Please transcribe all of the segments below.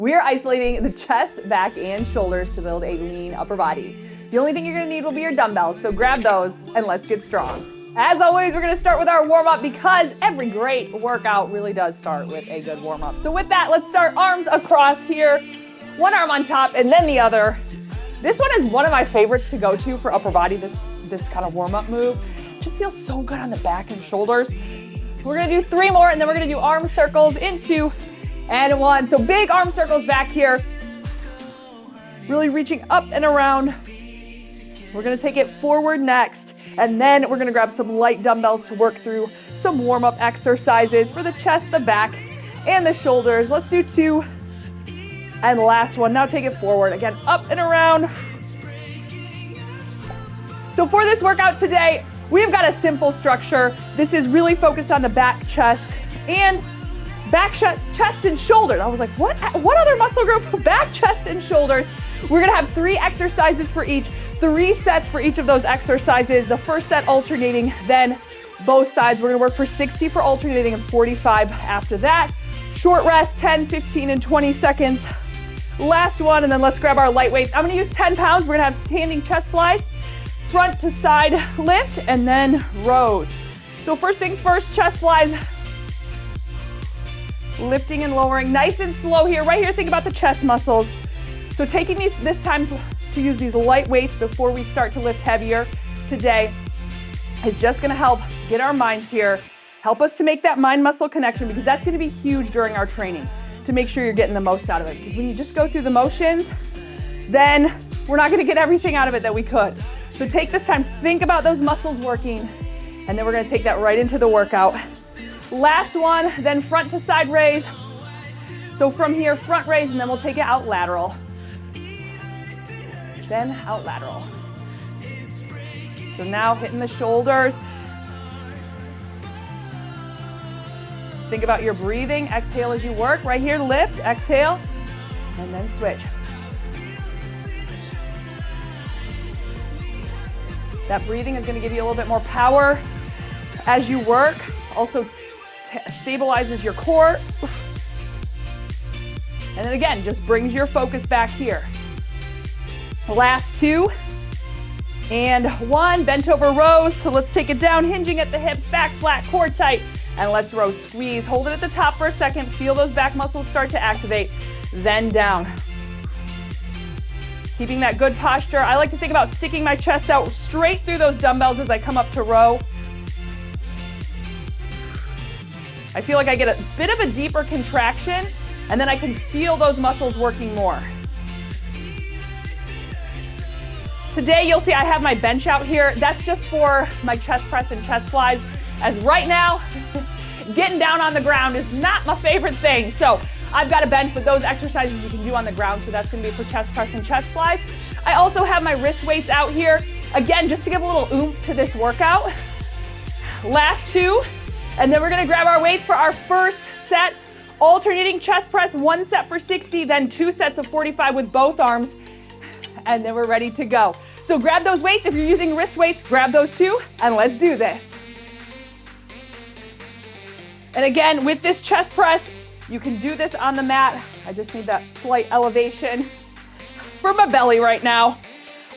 We are isolating the chest, back, and shoulders to build a lean upper body. The only thing you're gonna need will be your dumbbells, so grab those and let's get strong. As always, we're gonna start with our warm-up because every great workout really does start with a good warm-up. So with that, let's start arms across here, one arm on top and then the other. This one is one of my favorites to go to for upper body, this kind of warm-up move. It just feels so good on the back and shoulders. We're gonna do 3 more and then we're gonna do arm circles in 2 and 1. So big arm circles back here. Really reaching up and around. We're gonna take it forward next, and then we're gonna grab some light dumbbells to work through some warm-up exercises for the chest, the back, and the shoulders. Let's do 2. And last one. Now take it forward. Again, up and around. So for this workout today, we've got a simple structure. This is really focused on the back, chest, and back, chest, and shoulders. I was like, what other muscle group? Back, chest, and shoulders. We're gonna have 3 exercises for each, 3 sets for each of those exercises. The first set alternating, then both sides. We're gonna work for 60 for alternating and 45 after that. Short rest, 10, 15, and 20 seconds. Last one, and then let's grab our light weights. I'm gonna use 10 pounds. We're gonna have standing chest flies, front to side lift, and then rows. So first things first, chest flies. Lifting and lowering, nice and slow here. Right here, think about the chest muscles. So taking this time to use these light weights before we start to lift heavier today is just gonna help get our minds here, help us to make that mind-muscle connection, because that's gonna be huge during our training to make sure you're getting the most out of it. Because when you just go through the motions, then we're not gonna get everything out of it that we could. So take this time, think about those muscles working, and then we're gonna take that right into the workout. Last one, then front to side raise. So from here, front raise, and then we'll take it out lateral. Then out lateral. So now hitting the shoulders. Think about your breathing. Exhale as you work. Right here, lift, exhale, and then switch. That breathing is going to give you a little bit more power as you work. Also stabilizes your core. And then again, just brings your focus back here. Last 2 and 1, bent over rows. So let's take it down, hinging at the hips, back flat, core tight, and let's row, squeeze. Hold it at the top for a second, feel those back muscles start to activate, then down. Keeping that good posture. I like to think about sticking my chest out straight through those dumbbells as I come up to row. I feel like I get a bit of a deeper contraction, and then I can feel those muscles working more. Today, you'll see I have my bench out here. That's just for my chest press and chest flies, as right now, getting down on the ground is not my favorite thing. So I've got a bench, but those exercises you can do on the ground, so that's gonna be for chest press and chest flies. I also have my wrist weights out here, again, just to give a little oomph to this workout. Last 2. And then we're gonna grab our weights for our first set. Alternating chest press, 1 set for 60, then 2 sets of 45 with both arms. And then we're ready to go. So grab those weights. If you're using wrist weights, grab those too, and let's do this. And again, with this chest press, you can do this on the mat. I just need that slight elevation for my belly right now.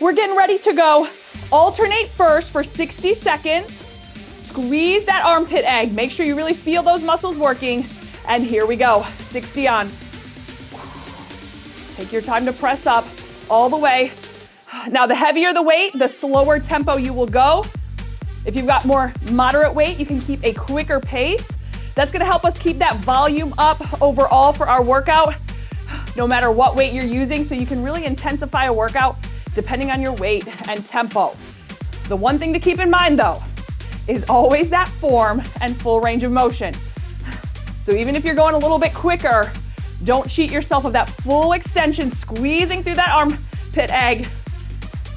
We're getting ready to go. Alternate first for 60 seconds. Squeeze that armpit egg. Make sure you really feel those muscles working. And here we go, 60 on. Take your time to press up all the way. Now, the heavier the weight, the slower tempo you will go. If you've got more moderate weight, you can keep a quicker pace. That's gonna help us keep that volume up overall for our workout, no matter what weight you're using, so you can really intensify a workout depending on your weight and tempo. The one thing to keep in mind though, is always that form and full range of motion. So even if you're going a little bit quicker, don't cheat yourself of that full extension, squeezing through that armpit egg.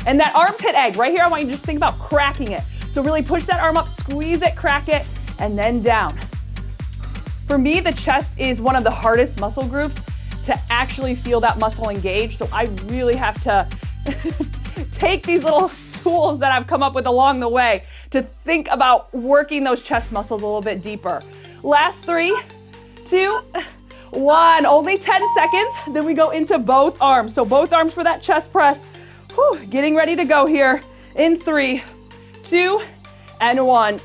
And that armpit egg, right here, I want you to just think about cracking it. So really push that arm up, squeeze it, crack it, and then down. For me, the chest is one of the hardest muscle groups to actually feel that muscle engage. So I really have to take these little tools that I've come up with along the way to think about working those chest muscles a little bit deeper. Last 3, 2, 1. Only 10 seconds. Then we go into both arms. So both arms for that chest press. Whew, getting ready to go here in 3, 2, and 1.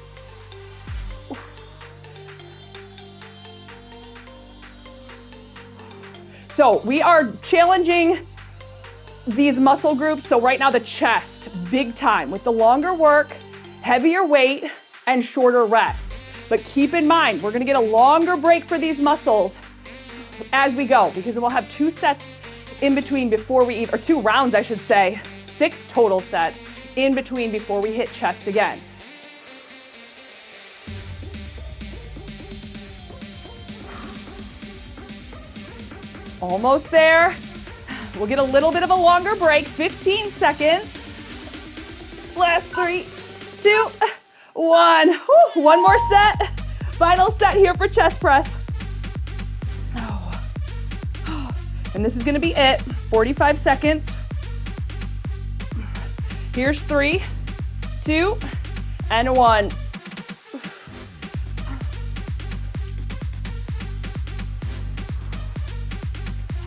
So we are challenging these muscle groups. So right now the chest, big time with the longer work, heavier weight, and shorter rest. But keep in mind, we're gonna get a longer break for these muscles as we go, because we'll have 2 sets in between before we or 2 rounds, I should say, 6 total sets in between before we hit chest again. Almost there. We'll get a little bit of a longer break, 15 seconds. Last 3, 2, 1. Whew, one more set. Final set here for chest press. And this is gonna be it, 45 seconds. Here's 3, 2, and 1.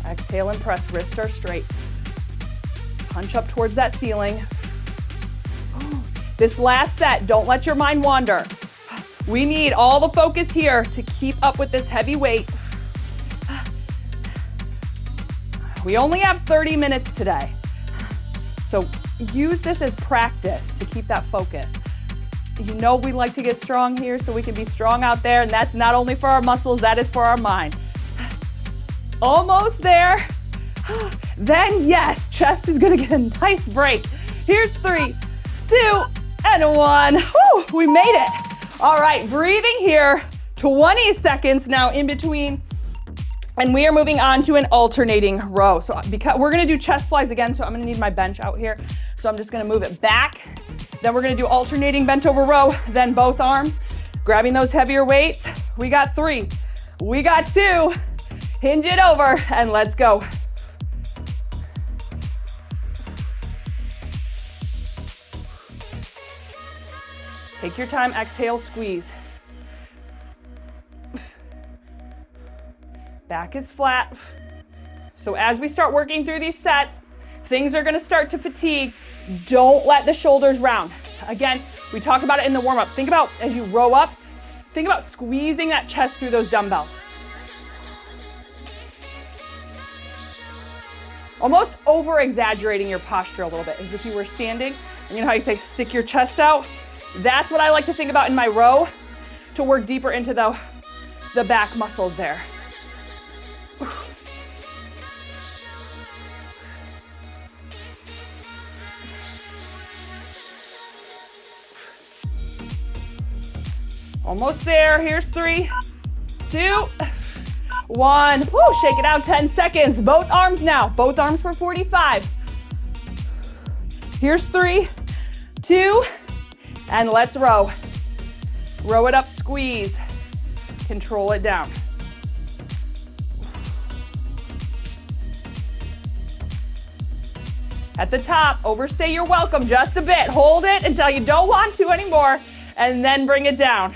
Exhale and press, wrists are straight. Punch up towards that ceiling. This last set, don't let your mind wander. We need all the focus here to keep up with this heavy weight. We only have 30 minutes today. So use this as practice to keep that focus. You know we like to get strong here so we can be strong out there, and that's not only for our muscles, that is for our mind. Almost there. Then yes, chest is gonna get a nice break. Here's 3, 2, and 1. Whew, we made it. All right, breathing here, 20 seconds now in between. And we are moving on to an alternating row. So because we're gonna do chest flies again, so I'm gonna need my bench out here. So I'm just gonna move it back. Then we're gonna do alternating bent over row, then both arms, grabbing those heavier weights. We got 3, we got 2. Hinge it over and let's go. Take your time, exhale, squeeze. Back is flat. So as we start working through these sets, things are gonna start to fatigue. Don't let the shoulders round. Again, we talk about it in the warm-up. Think about, as you row up, think about squeezing that chest through those dumbbells. Almost over-exaggerating your posture a little bit, as if you were standing. And you know how you say, stick your chest out? That's what I like to think about in my row to work deeper into the back muscles there. Almost there. Here's 3, 2, 1. Woo, shake it out, 10 seconds. Both arms now. Both arms for 45. Here's 3, 2, and let's row. Row it up, squeeze. Control it down. At the top, overstay your welcome just a bit. Hold it until you don't want to anymore, and then bring it down.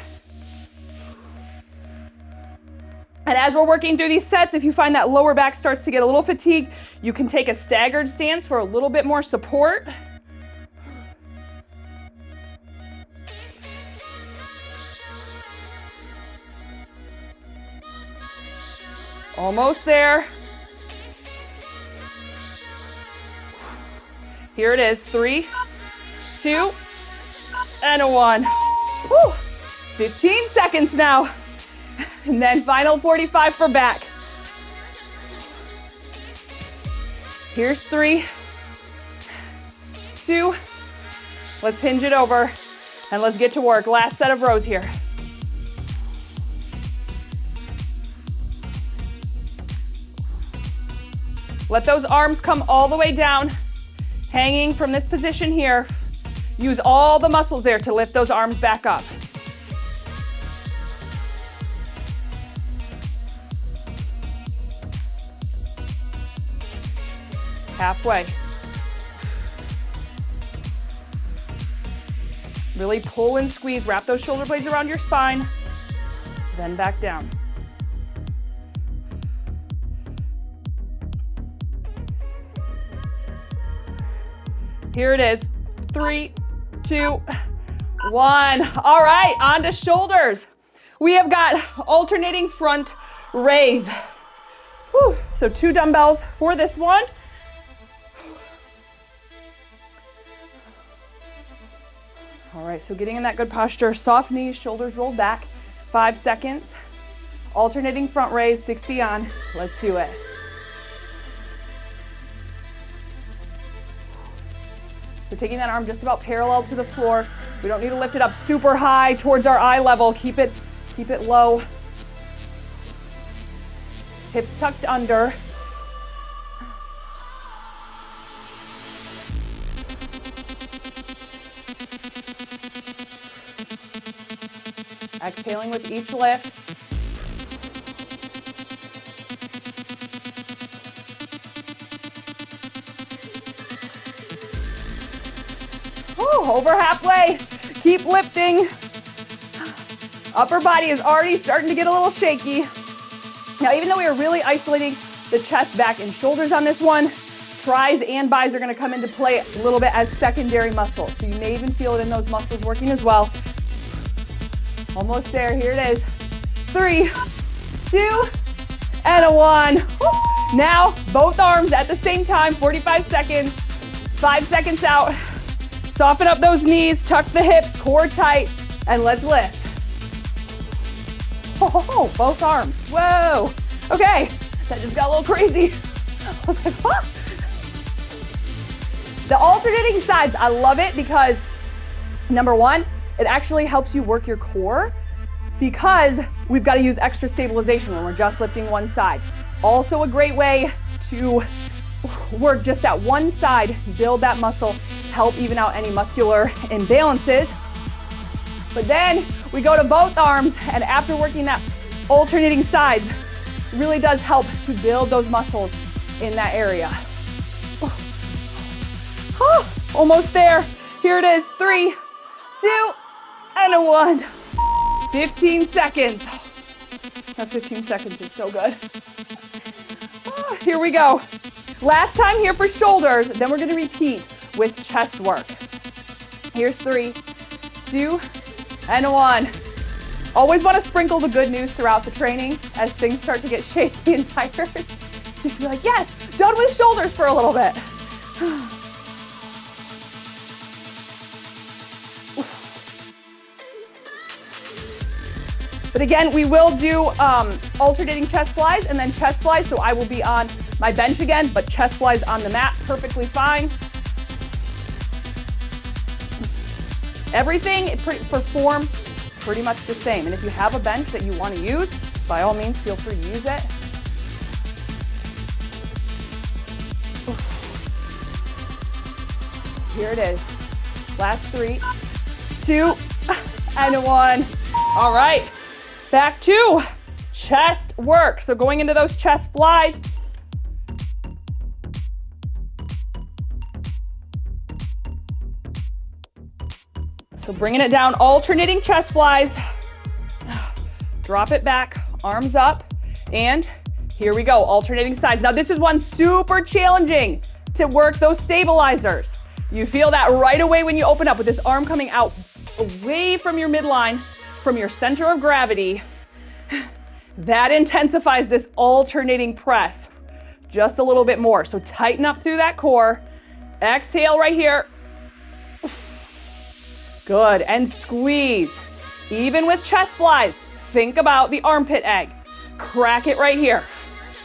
And as we're working through these sets, if you find that lower back starts to get a little fatigued, you can take a staggered stance for a little bit more support. Almost there. Here it is, 3, 2, and 1. Woo. 15 seconds now. And then final 45 for back. Here's 3, 2, let's hinge it over and let's get to work. Last set of rows here. Let those arms come all the way down, hanging from this position here. Use all the muscles there to lift those arms back up. Halfway. Really pull and squeeze. Wrap those shoulder blades around your spine. Then back down. Here it is. 3, 2, 1. All right, on to shoulders. We have got alternating front raise. Whew. So 2 dumbbells for this one. All right, so getting in that good posture, soft knees, shoulders rolled back. 5 seconds. Alternating front raise, 60 on. Let's do it. So taking that arm just about parallel to the floor. We don't need to lift it up super high towards our eye level. Keep it low. Hips tucked under. Exhaling with each lift. Over halfway. Keep lifting. Upper body is already starting to get a little shaky. Now, even though we are really isolating the chest, back, and shoulders on this one, tris and bis are going to come into play a little bit as secondary muscles. So you may even feel it in those muscles working as well. Almost there. Here it is. 3, 2, and a 1. Now, both arms at the same time, 45 seconds. 5 seconds out. Soften up those knees, tuck the hips, core tight, and let's lift. Oh, both arms. Whoa. Okay, that just got a little crazy. I was like, huh? The alternating sides, I love it because, number one, it actually helps you work your core because we've got to use extra stabilization when we're just lifting one side. Also a great way to work just that one side, build that muscle, help even out any muscular imbalances. But then we go to both arms, and after working that alternating sides, it really does help to build those muscles in that area. Almost there. Here it is. 3, 2, and a 1. 15 seconds. That 15 seconds is so good. Here we go. Last time here for shoulders, then we're going to repeat with chest work. Here's 3, 2, and a 1. Always want to sprinkle the good news throughout the training as things start to get shaky and tired. So you feel like, yes, done with shoulders for a little bit. But again, we will do alternating chest flies and then chest flies. So I will be on my bench again, but chest flies on the mat, perfectly fine. Everything for form, pretty much the same. And if you have a bench that you want to use, by all means, feel free to use it. Here it is. Last 3, 2, and a 1. All right. Back to chest work. So going into those chest flies. So bringing it down, alternating chest flies. Drop it back, arms up, and here we go, alternating sides. Now this is one super challenging to work those stabilizers. You feel that right away when you open up with this arm coming out away from your midline, from your center of gravity. That intensifies this alternating press just a little bit more. So tighten up through that core. Exhale right here. Good, and squeeze. Even with chest flies, think about the armpit egg. Crack it right here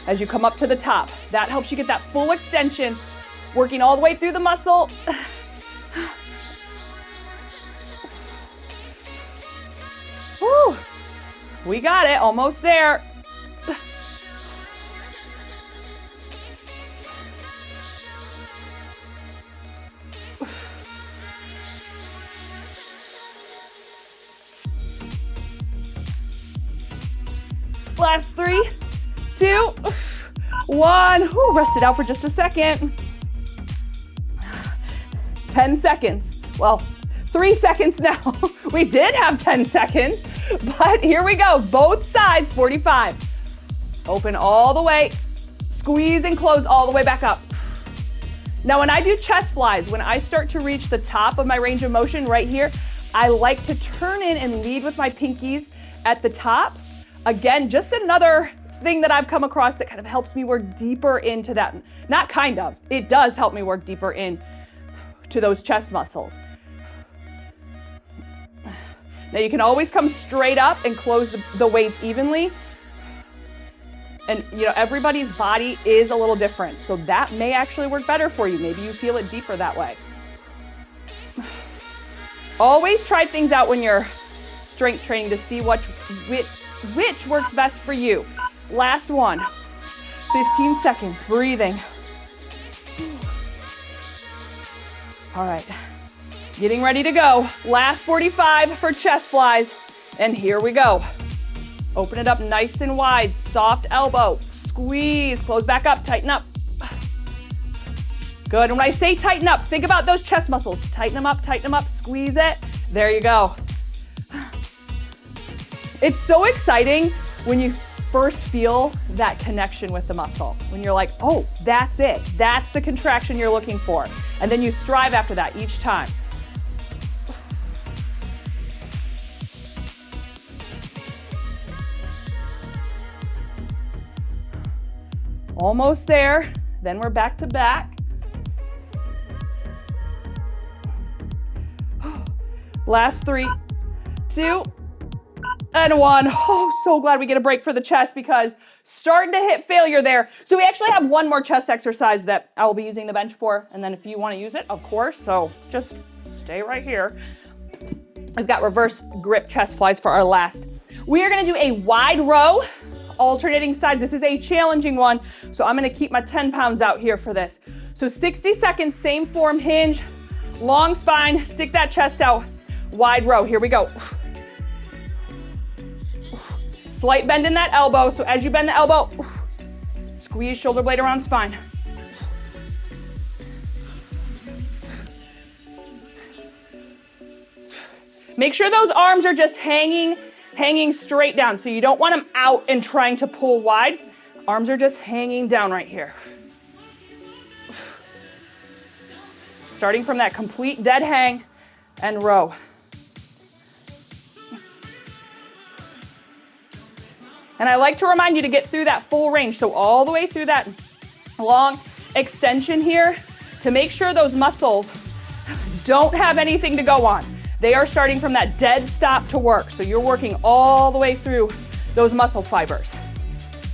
as you come up to the top. That helps you get that full extension, working all the way through the muscle. Woo. We got it, almost there. Last 3, 2, 1. Ooh, rest it out for just a second. 10 seconds. Well, 3 seconds now. We did have 10 seconds, but here we go. Both sides, 45. Open all the way. Squeeze and close all the way back up. Now, when I do chest flies, when I start to reach the top of my range of motion right here, I like to turn in and lead with my pinkies at the top. Again, just another thing that I've come across that kind of helps me work deeper into that. Not kind of, it does help me work deeper in to those chest muscles. Now you can always come straight up and close the weights evenly. And you know, everybody's body is a little different, so that may actually work better for you. Maybe you feel it deeper that way. Always try things out when you're strength training to see which works best for you. Last one. 15 seconds, breathing. All right, getting ready to go. Last 45 for chest flies, and here we go. Open it up nice and wide, soft elbow, squeeze, close back up, tighten up. Good, and when I say tighten up, think about those chest muscles. Tighten them up, squeeze it. There you go. It's so exciting when you first feel that connection with the muscle. When you're like, oh, that's it. That's the contraction you're looking for. And then you strive after that each time. Almost there, then we're back to back. Last 3, 2, and 1. Oh, so glad we get a break for the chest because starting to hit failure there. So we actually have one more chest exercise that I will be using the bench for, and then if you want to use it, of course, so just stay right here. I've got reverse grip chest flies for our last. We are going to do a wide row, alternating sides. This is a challenging one, so I'm gonna keep my 10 pounds out here for this. So 60 seconds, same form, hinge, long spine, stick that chest out, wide row. Here we go. Slight bend in that elbow, so as you bend the elbow, squeeze shoulder blade around spine. Make sure those arms are just hanging straight down. So you don't want them out and trying to pull wide. Arms are just hanging down right here. Starting from that complete dead hang and row. And I like to remind you to get through that full range. So all the way through that long extension here to make sure those muscles don't have anything to go on. They are starting from that dead stop to work. So you're working all the way through those muscle fibers.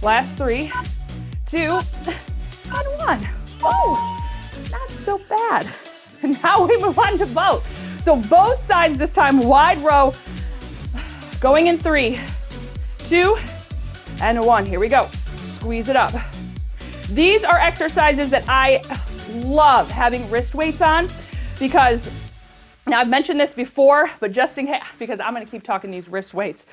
Last 3, 2, and 1. Oh, not so bad. And now we move on to both. So both sides this time, wide row. Going in 3, 2, and 1. Here we go. Squeeze it up. These are exercises that I love having wrist weights on because now, I've mentioned this before, but just in case, because I'm going to keep talking these wrist weights.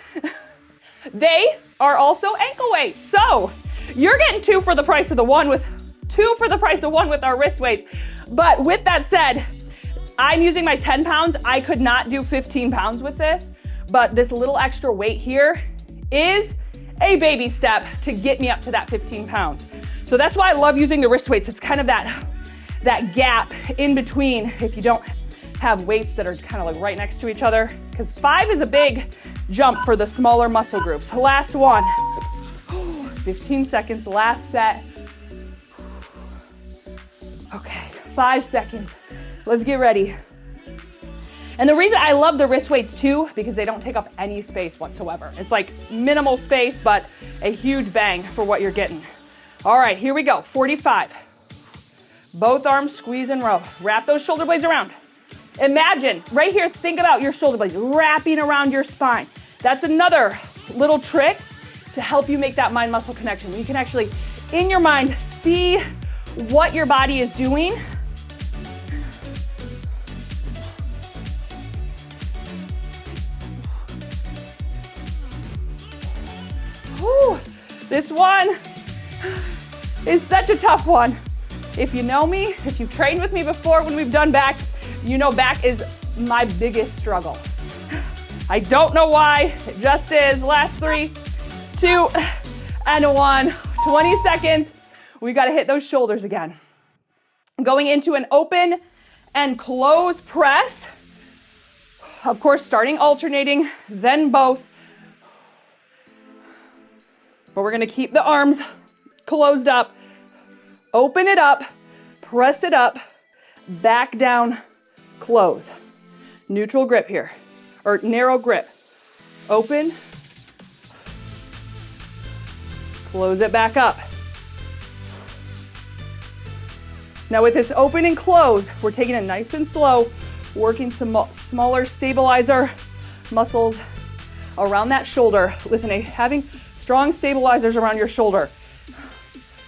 They are also ankle weights. So you're getting 2 for the price of one with our wrist weights. But with that said, I'm using my 10 pounds. I could not do 15 pounds with this, but this little extra weight here is a baby step to get me up to that 15 pounds. So that's why I love using the wrist weights. It's kind of that gap in between if you don't have weights that are kind of like right next to each other, because 5 is a big jump for the smaller muscle groups. Last one. 15 seconds, last set. Okay, 5 seconds. Let's get ready. And the reason I love the wrist weights too, because they don't take up any space whatsoever. It's like minimal space, but a huge bang for what you're getting. All right, here we go, 45. Both arms squeeze and row. Wrap those shoulder blades around. Imagine, right here, think about your shoulder blades wrapping around your spine. That's another little trick to help you make that mind-muscle connection. You can actually, in your mind, see what your body is doing. Whew, this one is such a tough one. If you know me, if you've trained with me before when we've done back, you know back is my biggest struggle. I don't know why, it just is. Last 3, 2, and 1. 20 seconds. We gotta hit those shoulders again. Going into an open and close press. Of course, starting alternating, then both. But we're gonna keep the arms closed up. Open it up, press it up, back down, close. Neutral grip here, or narrow grip. Open, close it back up. Now with this open and close, we're taking it nice and slow, working some smaller stabilizer muscles around that shoulder. Listen, having strong stabilizers around your shoulder,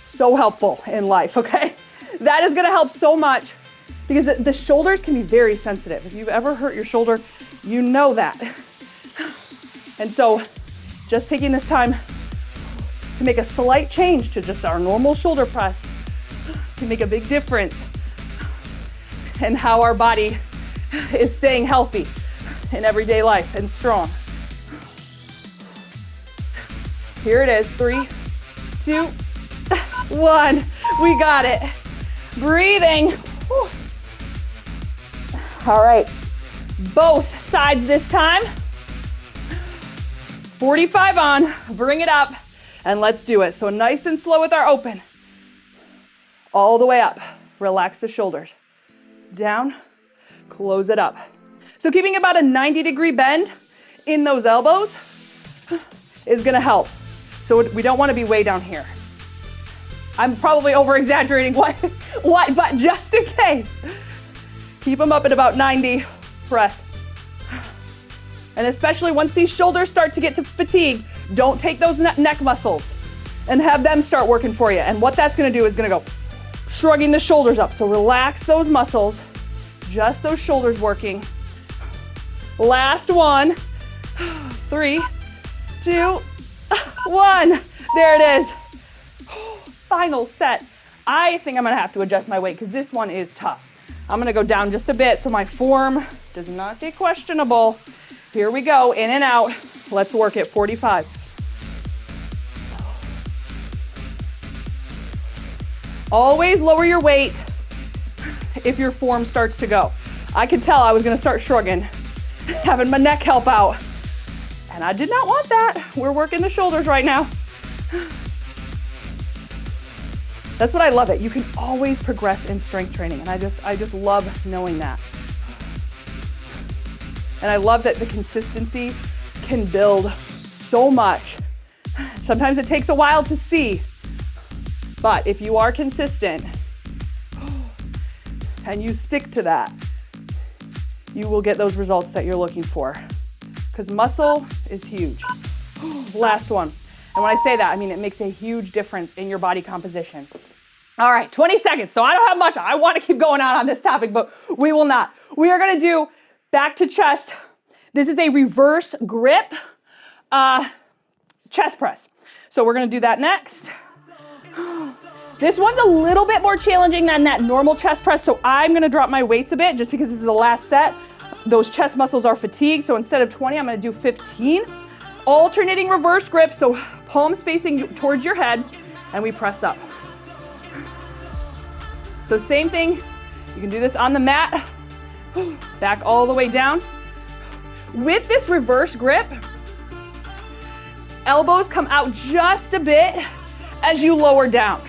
so helpful in life, okay? That is gonna help so much because the shoulders can be very sensitive. If you've ever hurt your shoulder, you know that. And so just taking this time to make a slight change to just our normal shoulder press can make a big difference in how our body is staying healthy in everyday life and strong. Here it is, 3, 2, 1. We got it. Breathing. Whew. All right, both sides this time. 45 on, bring it up, and let's do it. So nice and slow with our open. All the way up. Relax the shoulders. Down, close it up. So keeping about a 90-degree bend in those elbows is gonna help. So we don't wanna be way down here. I'm probably over-exaggerating what, but just in case. Keep them up at about 90, press. And especially once these shoulders start to get to fatigue, don't take those neck muscles and have them start working for you. And what that's gonna do is gonna go shrugging the shoulders up. So relax those muscles, just those shoulders working. Last one, 3, 2, 1. There it is. Final set. I think I'm gonna have to adjust my weight because this one is tough. I'm gonna go down just a bit so my form does not get questionable. Here we go, in and out. Let's work it, 45. Always lower your weight if your form starts to go. I could tell I was gonna start shrugging, having my neck help out. And I did not want that. We're working the shoulders right now. That's what I love it. You can always progress in strength training. And I just love knowing that. And I love that the consistency can build so much. Sometimes it takes a while to see, but if you are consistent and you stick to that, you will get those results that you're looking for. Because muscle is huge. Last one. And when I say that, I mean it makes a huge difference in your body composition. All right, 20 seconds. So I don't have much. I want to keep going on this topic, but we will not. We are going to do back to chest. This is a reverse grip chest press. So we're going to do that next. This one's a little bit more challenging than that normal chest press, so I'm going to drop my weights a bit just because this is the last set. Those chest muscles are fatigued, so instead of 20, I'm going to do 15. Alternating reverse grip, so palms facing towards your head, and we press up. So same thing, you can do this on the mat, back all the way down. With this reverse grip, elbows come out just a bit as you lower down.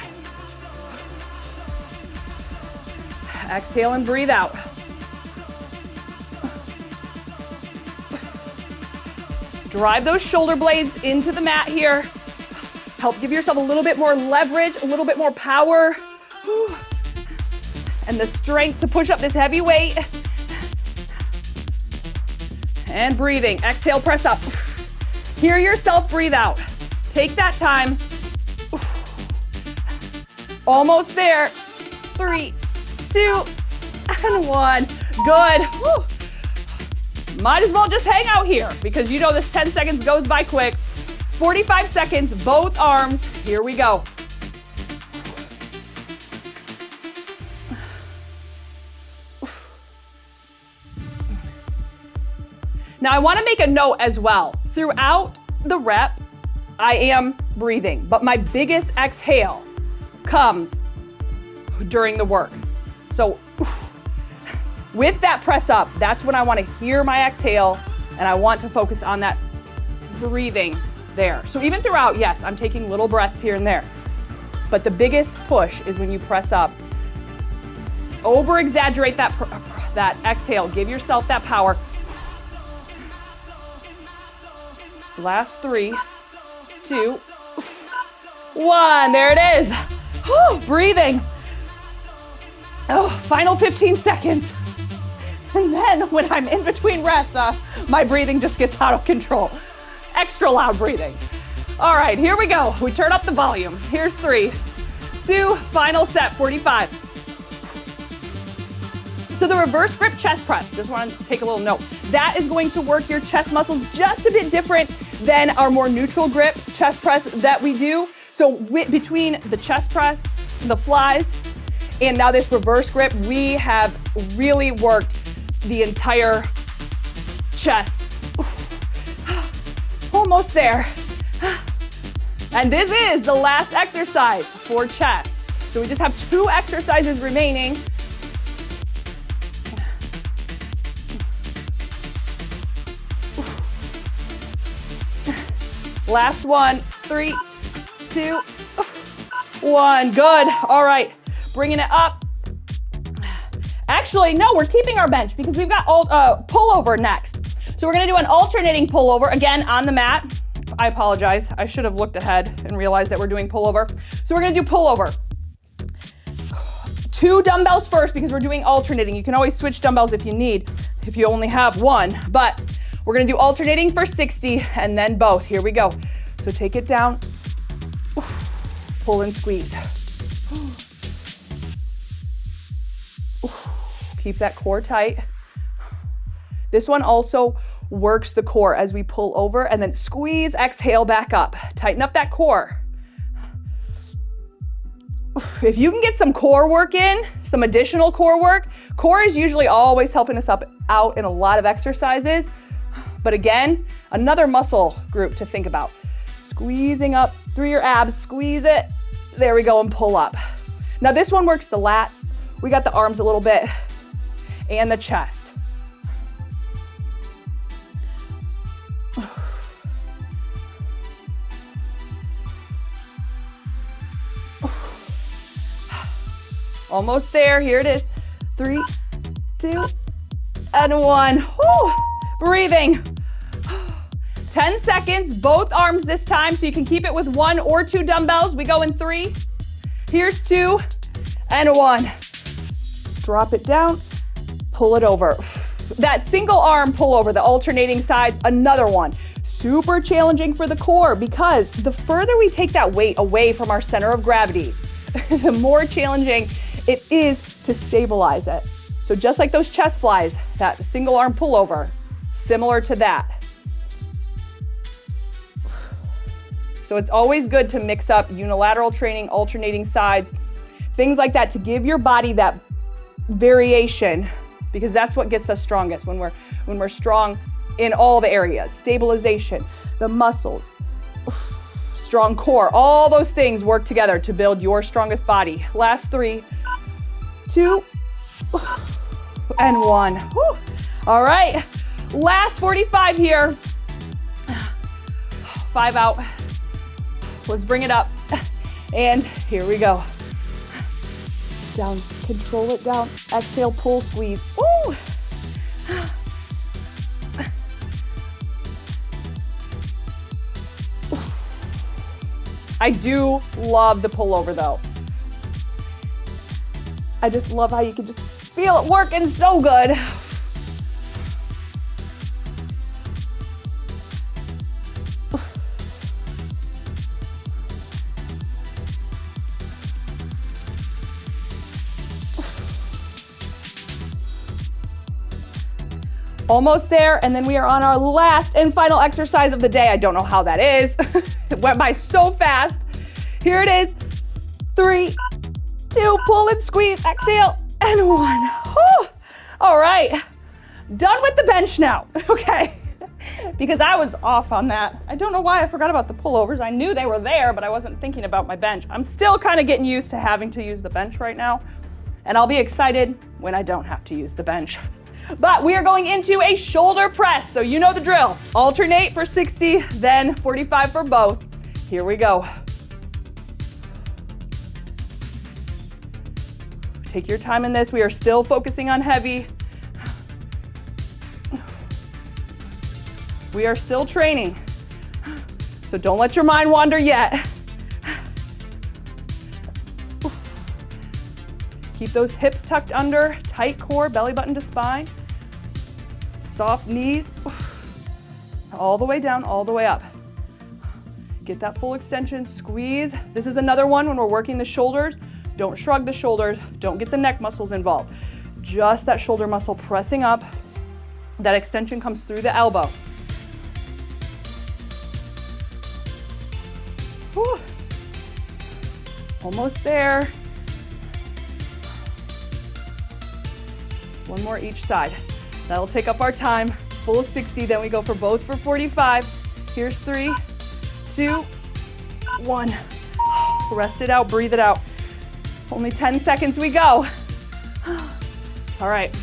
Exhale and breathe out. Drive those shoulder blades into the mat here. Help give yourself a little bit more leverage, a little bit more power. And the strength to push up this heavy weight. And breathing. Exhale, press up. Hear yourself breathe out. Take that time. Almost there. 3, 2, and 1. Good. Woo. Might as well just hang out here because you know this 10 seconds goes by quick. 45 seconds, both arms. Here we go. Now I want to make a note as well. Throughout the rep, I am breathing, but my biggest exhale comes during the work. So with that press up, that's when I want to hear my exhale, and I want to focus on that breathing there. So even throughout, yes, I'm taking little breaths here and there, but the biggest push is when you press up. Over exaggerate that exhale. Give yourself that power. Last 3, 2, 1. There it is. Whew, breathing. Oh, final 15 seconds. And then when I'm in between rests, my breathing just gets out of control. Extra loud breathing. All right, here we go. We turn up the volume. Here's 3, 2, final set, 45. So the reverse grip chest press, just want to take a little note. That is going to work your chest muscles just a bit different than our more neutral grip chest press that we do. So between the chest press, the flies, and now this reverse grip, we have really worked the entire chest. Almost there. And this is the last exercise for chest. So we just have 2 exercises remaining. Last one, 3, 2, 1. Good. All right, bringing it up. Actually, no, we're keeping our bench because we've got pullover next. So we're gonna do an alternating pullover, again, on the mat. I apologize, I should have looked ahead and realized that we're doing pullover. So we're gonna do pullover. 2 dumbbells first because we're doing alternating. You can always switch dumbbells if you need, if you only have one, but we're gonna do alternating for 60 and then both. Here we go. So take it down, pull and squeeze. Keep that core tight. This one also works the core as we pull over and then squeeze, exhale back up. Tighten up that core. If you can get some core work in, some additional core work, core is usually always helping us out in a lot of exercises. But again, another muscle group to think about. Squeezing up through your abs, squeeze it. There we go, and pull up. Now this one works the lats. We got the arms a little bit and the chest. Almost there, here it is. 3, 2, and 1. Whew. Breathing. 10 seconds, both arms this time, so you can keep it with 1 or 2 dumbbells. We go in 3. Here's 2 and 1. Drop it down, pull it over. That single arm pullover, the alternating sides, another one. Super challenging for the core because the further we take that weight away from our center of gravity, the more challenging it is to stabilize it. So just like those chest flies, that single arm pullover, similar to that. So it's always good to mix up unilateral training, alternating sides, things like that to give your body that variation, because that's what gets us strongest when we're strong in all the areas. Stabilization, the muscles, strong core, all those things work together to build your strongest body. Last 3, 2, and 1. Whew. All right, last 45 here. 5 out. Let's bring it up. And here we go. Down, control it down. Exhale, pull, squeeze. Woo! I do love the pullover though. I just love how you can just feel it working so good. Almost there, and then we are on our last and final exercise of the day. I don't know how that is. It went by so fast. Here it is. 3, 2, pull and squeeze, exhale, and 1. Whew. All right, done with the bench now, okay? Because I was off on that. I don't know why I forgot about the pullovers. I knew they were there, but I wasn't thinking about my bench. I'm still kind of getting used to having to use the bench right now. And I'll be excited when I don't have to use the bench. But we are going into a shoulder press, so you know the drill. Alternate for 60, then 45 for both. Here we go. Take your time in this. We are still focusing on heavy. We are still training, so don't let your mind wander yet. Keep those hips tucked under, tight core, belly button to spine. Soft knees, all the way down, all the way up. Get that full extension, squeeze. This is another one when we're working the shoulders. Don't shrug the shoulders, don't get the neck muscles involved. Just that shoulder muscle pressing up. That extension comes through the elbow. Whew. Almost there. One more each side. That'll take up our time. Full 60, then we go for both for 45. Here's 3, 2, 1. Rest it out, breathe it out. Only 10 seconds we go. All right.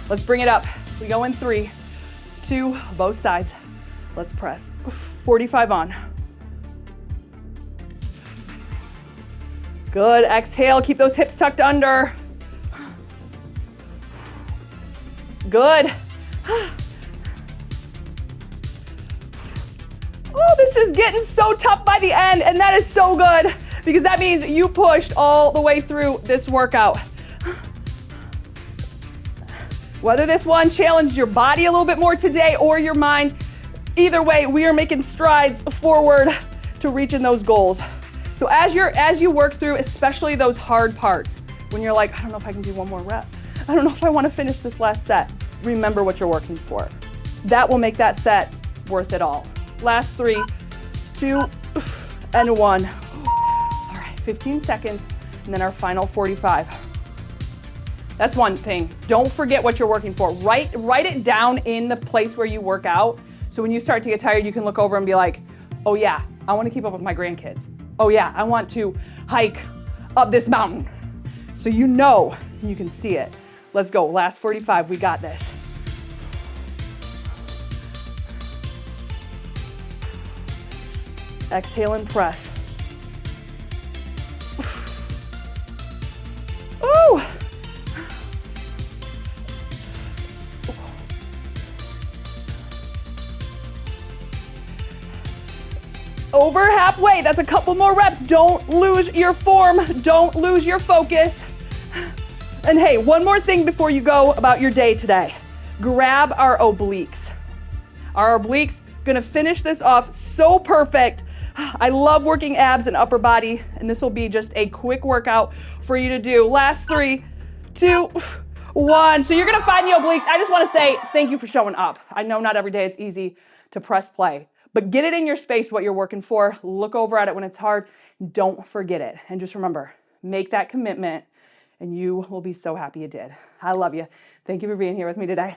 Let's bring it up. We go in 3, 2, both sides. Let's press. 45 on. Good, exhale, keep those hips tucked under. Good. Oh, this is getting so tough by the end, and that is so good because that means you pushed all the way through this workout. Whether this one challenged your body a little bit more today or your mind, either way, we are making strides forward to reaching those goals. So as you work through, especially those hard parts, when you're like, I don't know if I can do one more rep. I don't know if I want to finish this last set. Remember what you're working for. That will make that set worth it all. Last 3, 2, and 1. All right, 15 seconds, and then our final 45. That's one thing. Don't forget what you're working for. Write it down in the place where you work out. So when you start to get tired, you can look over and be like, oh yeah, I want to keep up with my grandkids. Oh yeah, I want to hike up this mountain. So you know, you can see it. Let's go, last 45, we got this. Exhale and press. Ooh. Over halfway, that's a couple more reps. Don't lose your form, don't lose your focus. And hey, one more thing before you go about your day today. Grab our obliques. Our obliques, gonna finish this off so perfect. I love working abs and upper body, and this will be just a quick workout for you to do. Last 3, 2, 1. So you're gonna find the obliques. I just wanna say thank you for showing up. I know not every day it's easy to press play, but get it in your space what you're working for. Look over at it when it's hard. Don't forget it. And just remember, make that commitment and you will be so happy you did. I love you. Thank you for being here with me today.